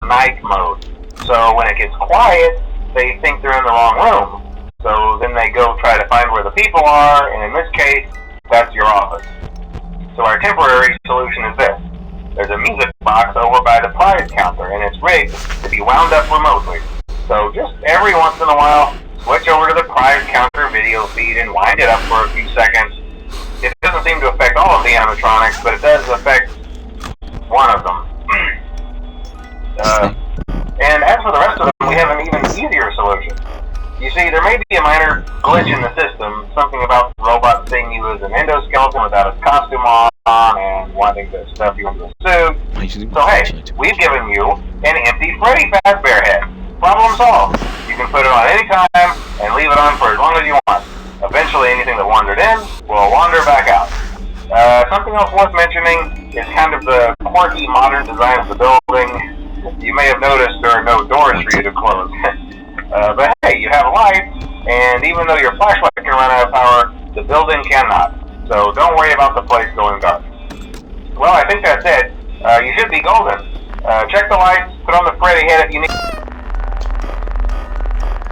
night mode. So when it gets quiet, they think they're in the wrong room. So then they go try to find where the people are, and in this case, that's your office. So our temporary solution is this. There's a music box over by the prize counter, and it's rigged to be wound up remotely. So just every once in a while, switch over to the prize counter video feed and wind it up for a few seconds. It doesn't seem to affect all of the animatronics, but it does affect one of them. And as for the rest of them, we have an even easier solution. You see, there may be a minor glitch in the system, something about the robot seeing you as an endoskeleton without his costume on and wanting to stuff you into a suit. So hey, we've given you an empty Freddy Fazbear head. Problem solved. You can put it on any time and leave it on for as long as you want. Eventually anything that wandered in will wander back out. Something else worth mentioning is kind of the quirky modern design of the building. You may have noticed there are no doors for you to close. But hey, you have lights, and even though your flashlight can run out of power, the building cannot. So don't worry about the place going dark. Well, I think that's it. You should be golden. Check the lights, put on the Freddy head if you need.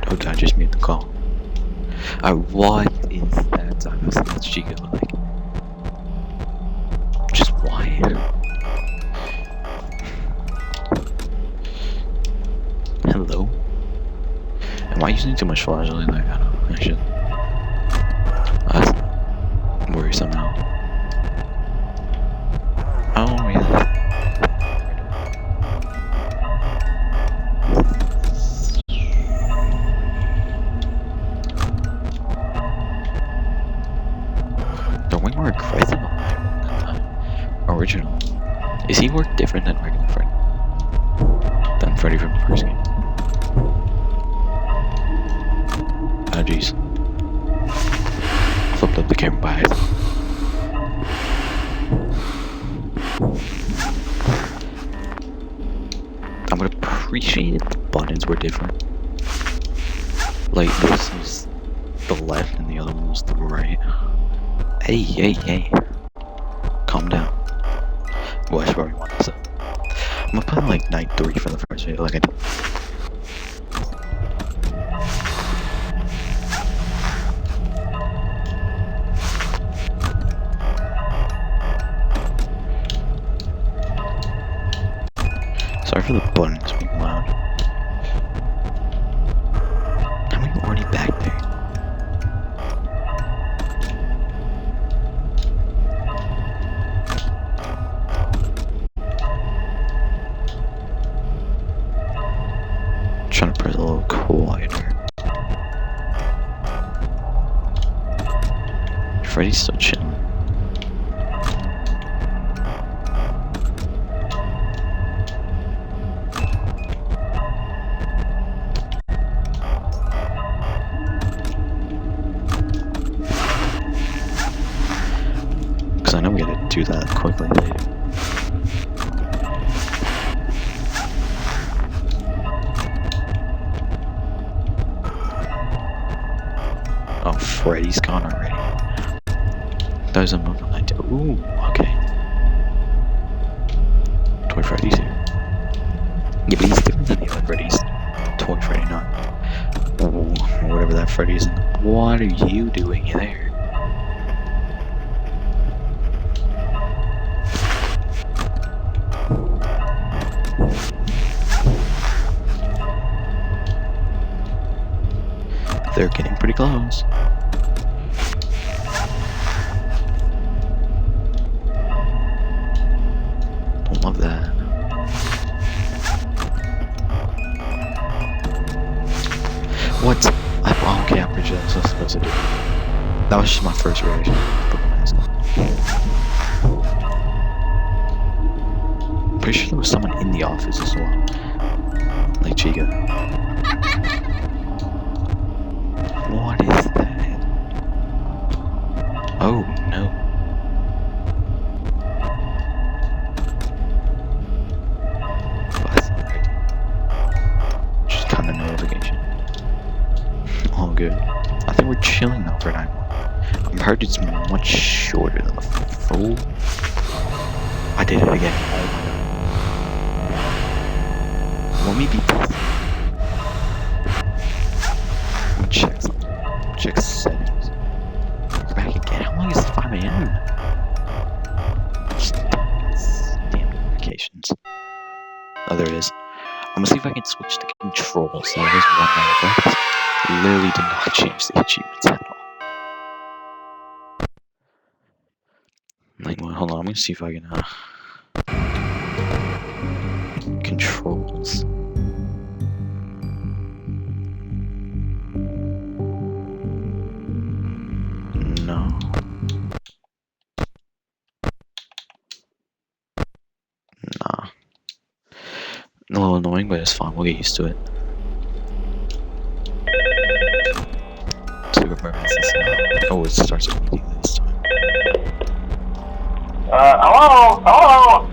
Oh, I just made the call. What is that? Honestly, that's Chico. Like, just why? Hello? Am I using too much flashlight? Like, I don't know. I should. That's worrisome now. Oh, yeah. They're way more aggressive on that one than the original. Is he work different than regular Freddy? Than Freddy from the first game? Oh jeez. Flipped up the camera by it. I would appreciate if the buttons were different. Like this is the left and the other one was the right. Hey. Calm down. Well, I should probably want this up. I'm gonna put like night 3 for the first video, like I did. Sorry for the buttons being loud. How are you already back there? Trying to press a little quieter. Freddy's still chilling. Because I know we gotta do that quickly later. Oh, Freddy's gone already. Those are moving like ooh, okay. Toy Freddy's here. Yeah, but he's different than the other Freddy's. Toy Freddy, not whatever that Freddy is. What are you doing there? They're getting pretty close. Don't love that. What? Okay, I'm pretty sure that's what I'm supposed to do. That was just my first reaction. Put my mask on. Pretty sure there was someone in the office as well. Like Chica. What is that? Oh no. That's alright. Just kind of notification. All good. I think we're chilling now for 9. I've heard it's much shorter than the full. I did it again. let me beat this. Check something. Check settings. You're back again. How long is it? 5 a.m.? Damn notifications. Oh, there it is. I'm gonna see if I can switch the controls. So there's one effect. Literally did not change the achievements at all. Like, well, hold on. I'm gonna see if I can, controls. No. Nah. A little annoying, but it's fine. We'll get used to it. Super purposes. Oh, it starts immediately this time. Hello?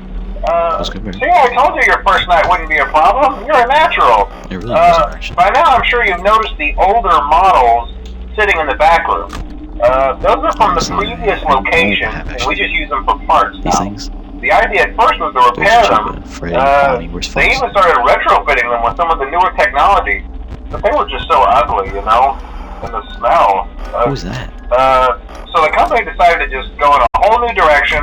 Good, see, I told you your first night wouldn't be a problem. You're a natural. It really wasn't, actually. By now, I'm sure you've noticed the older models sitting in the back room. Those are from the previous location, and we just use them for parts now. These things? The idea at first was to repair them. They even started retrofitting them with some of the newer technology, but they were just so ugly, you know? And the smell. What was that? So the company decided to just go in a whole new direction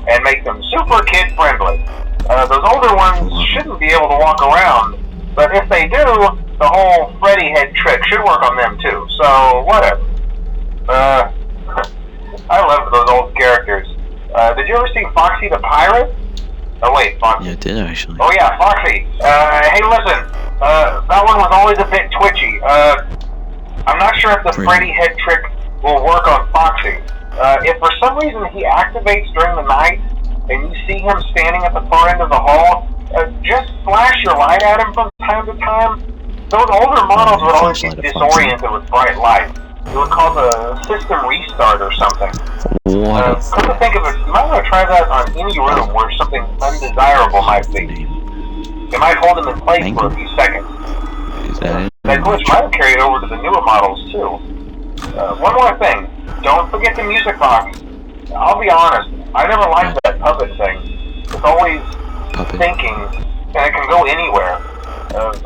and make them super kid-friendly. Those older ones shouldn't be able to walk around, but if they do, the whole Freddy head trick should work on them too, so whatever. I love those old characters. Did you ever see Foxy the Pirate? Oh wait, Foxy. Yeah, I did actually. Oh yeah, Foxy. Hey listen, that one was always a bit twitchy. I'm not sure if the Freddy head trick will work on Foxy. If for some reason he activates during the night, and you see him standing at the far end of the hall, just flash your light at him from time to time. Those older models would always get disoriented with bright light. It would cause a system restart or something. What? Come to think of it, you might want to try that on any room where something undesirable might be. It might hold him in place for a few seconds. Is that it? That glitch might have carried over to the newer models too. One more thing, don't forget the music box. I'll be honest, I never liked that puppet thing. It's always thinking, and it can go anywhere.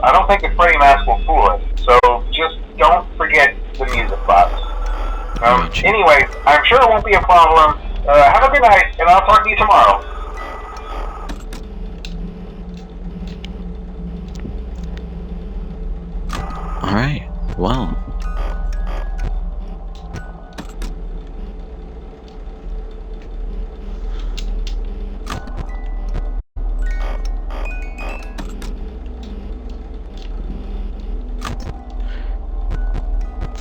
I don't think the Freddy mask will fool it, so just don't forget the music box. Anyway, I'm sure it won't be a problem. Have a good night, and I'll talk to you tomorrow. Alright, well.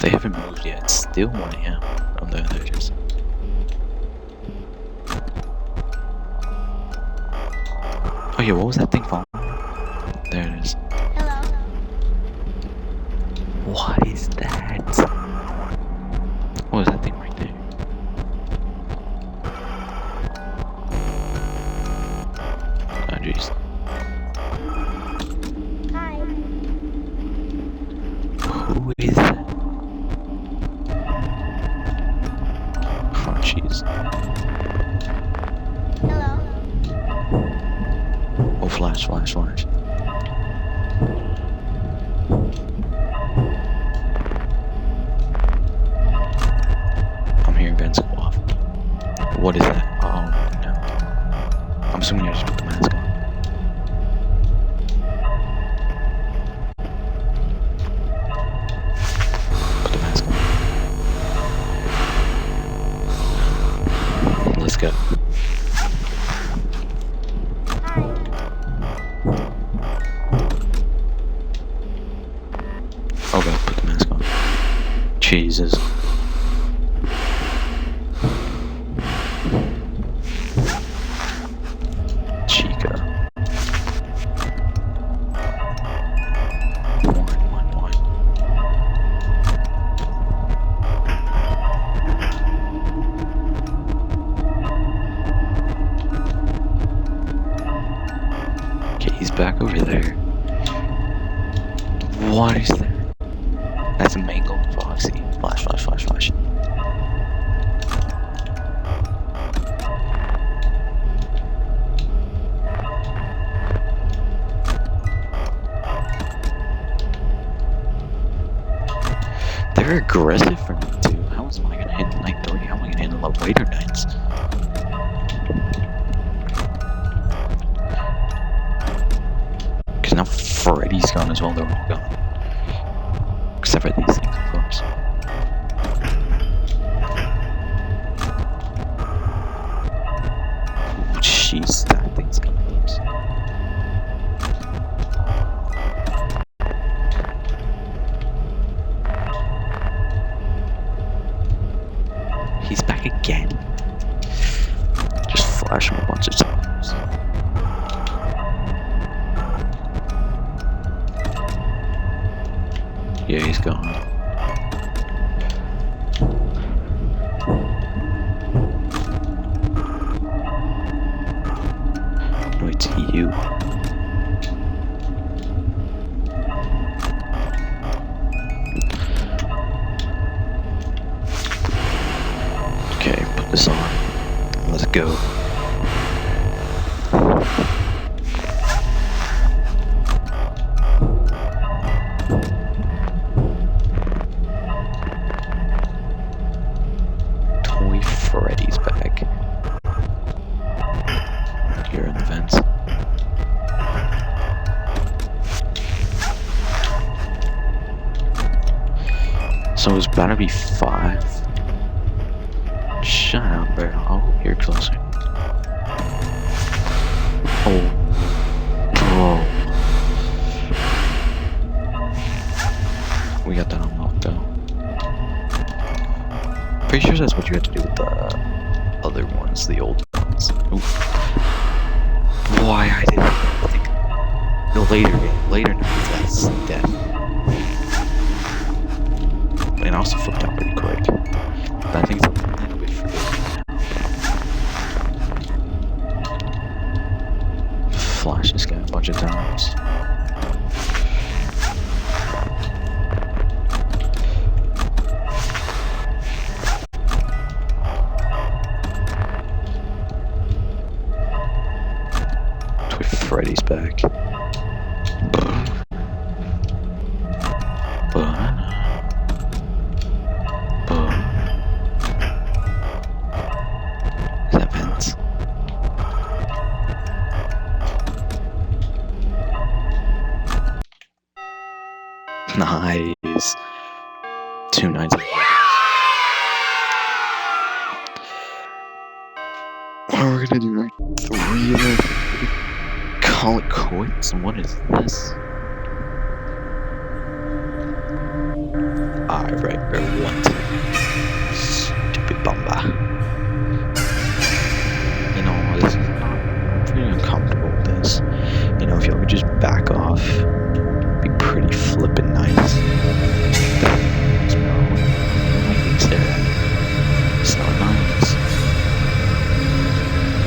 They haven't moved yet. It's still 1 a.m. Oh no, there it is. Oh yeah, what was that thing falling? There it is. Hello. What is that? What is that thing right there? Oh jeez. Hi. Who is that? Oh jeez. Hello. Oh flash. I'm hearing Ben's go off. What is that? Oh no. I'm assuming I just put the mask on. Put the mask on. Let's go. Oh god, put the mask on. Jesus. Chica. One. Okay, he's back over there. What is that? That's a mango and Foxy. Flash. They're aggressive for night 2. How am I gonna handle night 3? How am I gonna handle the later nights? Because now Freddy's gone as well, they're all gone. Except for these things, of course. Oh, jeez, that thing's coming loose. He's back again. Just flash him a bunch of times. Yeah, he's gone. No, it's you. Okay, put this on. Let's go. Toy Freddy's back. Here in the vents. So it's about to be 5. Shut up, bro. Oh, you're closer. Oh. Bro. We got that unlocked though. Pretty sure that's what you had to do with the other ones, the old ones. Oof. Why I didn't think the later nights that's death. And also flipped out pretty quick. But I think it's a little bit forgiving now. Flash this guy a bunch of times. Toy Freddy's back. Is that vents? Nice. 2 nights of we're gonna do night 3 of it. Call it quits. And what is this? Alright, what? Stupid bumba. You know, this is not. I'm pretty uncomfortable with this. You know, if y'all could just back off, it'd be pretty flippin' nice. It's not nice.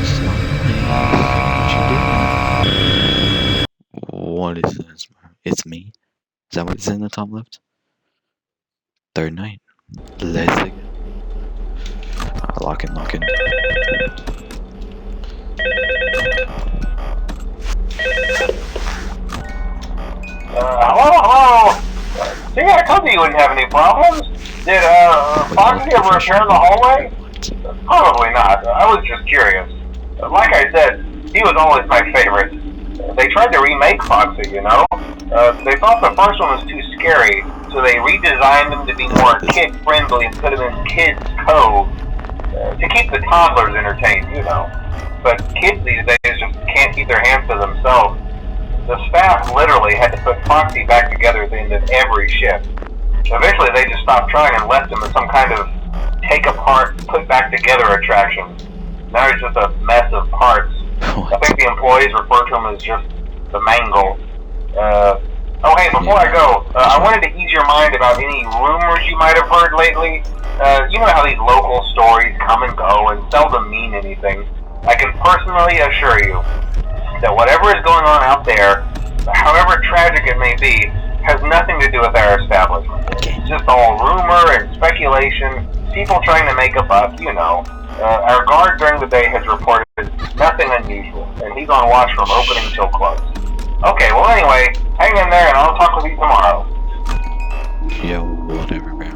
It's not nice. What is this, bro? It's me? Is that what it's in the top left? 3rd night. Let's go. Lock in. Hello? See, I told you wouldn't have any problems. Did, Foxy ever repair the hallway? Probably not. I was just curious. Like I said, he was always my favorite. They tried to remake Foxy, you know? They thought the first one was too scary, so they redesigned him to be more kid-friendly and put him in Kids Cove to keep the toddlers entertained, you know. But kids these days just can't keep their hands to themselves. The staff literally had to put Foxy back together at the end of every shift. Eventually they just stopped trying and left him as some kind of take-apart, put-back-together attraction. Now he's just a mess of parts. I think the employees refer to him as just the mangle. Oh hey, before I go, I wanted to ease your mind about any rumors you might have heard lately. You know how these local stories come and go and seldom mean anything. I can personally assure you that whatever is going on out there, however tragic it may be, has nothing to do with our establishment. It's just all rumor and speculation, people trying to make a buck, you know. Our guard during the day has reported nothing unusual, and he's on watch from opening till close. Okay, well anyway, hang in there and I'll talk with you tomorrow. Yo, whatever, bro.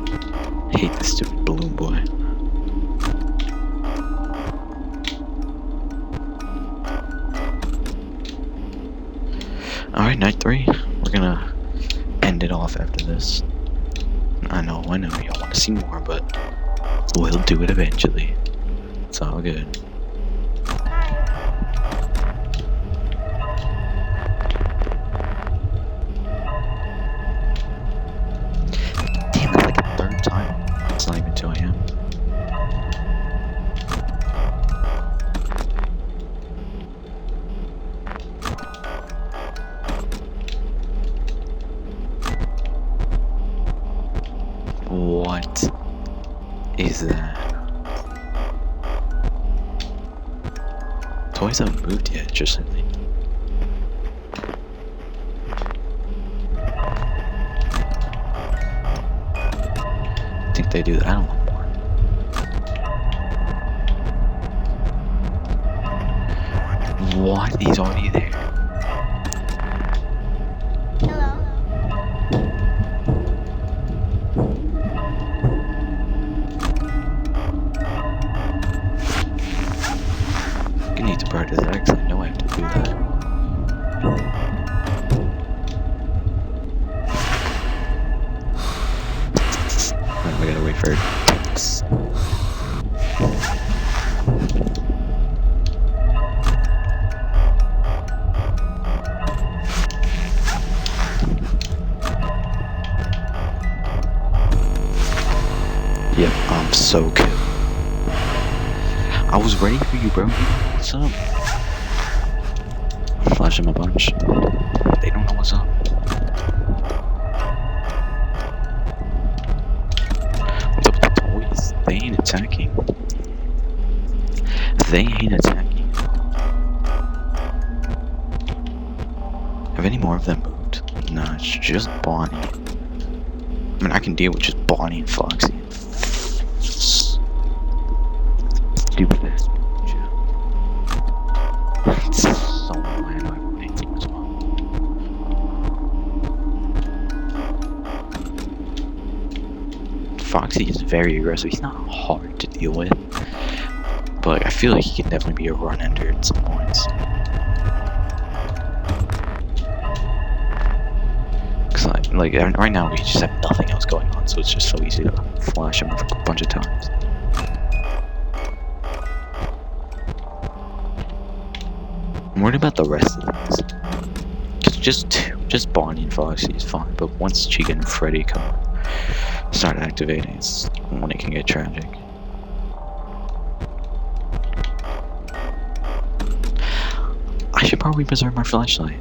night 3. We're gonna end it off after this. I know, y'all want to see more, but we'll do it eventually. It's all good. Damn, that's like a third time. It's not even 2 AM. What is that? Toys haven't moved yet, interestingly. I think they do that a lot more. What? He's already there. Need to practice that because I know I have to do that. Alright, we gotta wait for it. Yep, I'm so good. I was ready for you, bro. What's up? Flash them a bunch. They don't know what's up. What's up with the toys? They ain't attacking. They ain't attacking. Have any more of them moved? Nah, it's just Bonnie. I mean, I can deal with just Bonnie and Foxy. Stupid ass. It's so annoying. I hate them as well. Foxy is very aggressive. He's not hard to deal with, but I feel like he can definitely be a run ender at some points. Cause like right now we just have nothing else going on, so it's just so easy to flash him a bunch of times. I'm worried about the rest of these. Cause just Bonnie and Foxy is fine, but once Chica and Freddy start activating, it's when it can get tragic. I should probably preserve my flashlight.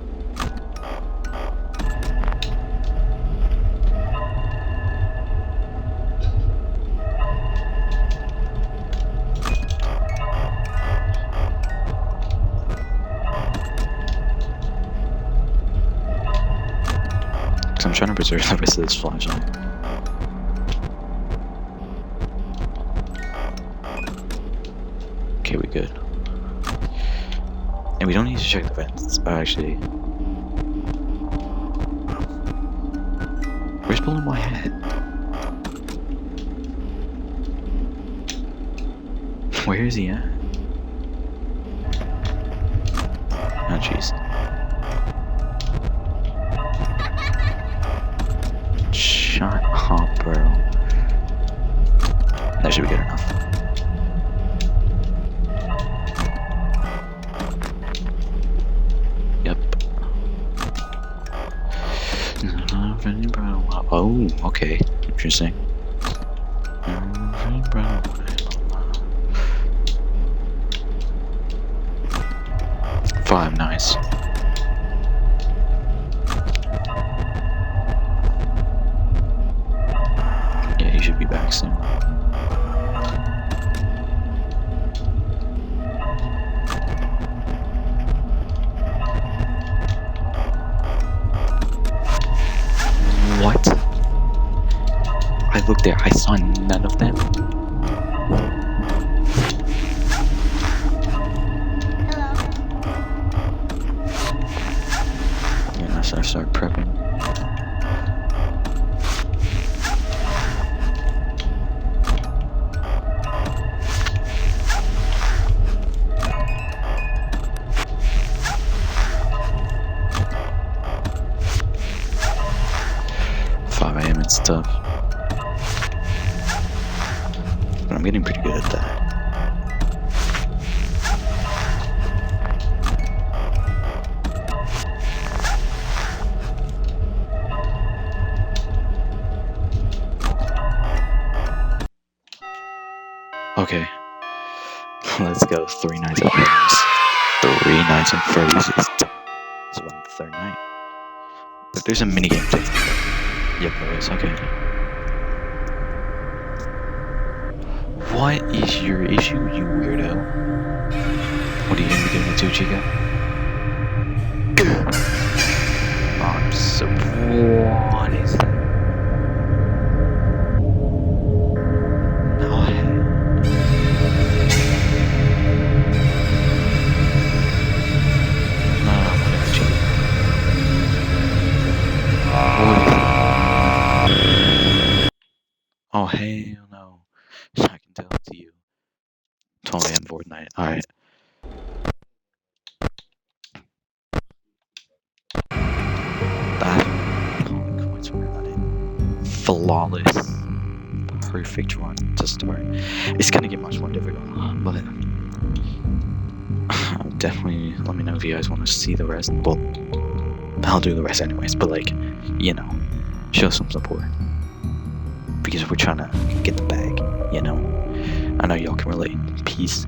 I'm trying to preserve the rest of this flashlight. Okay, we good. And we don't need to check the vents. Actually, where's pulling my head? Where is he at? Oh jeez. Shut up, bro. That should be good enough. Yep. Oh, okay. Interesting. 5, nice. Yeah, he should be back soon. What? I looked there, I saw none of them. Yeah, I start prepping. 5 AM and stuff. But I'm getting pretty good at that. Okay. Let's go. 3 nights at Freddy's. 3 nights at Freddy's. It's about the 3rd night. But there's a minigame thing. Yep, there is. Okay. What is your issue, you weirdo? What are you gonna be doing to Chica? I'm so. What is that? No. No, whatever, Chica. What is it? Oh, hell no. I can tell it's you. 12 AM Fortnite. Alright. Flawless, perfect run to start. It's gonna get much more difficult, but definitely let me know if you guys want to see the rest. Well, I'll do the rest anyways, but like, you know, show some support because we're trying to get the bag, you know. I know y'all can relate. Peace.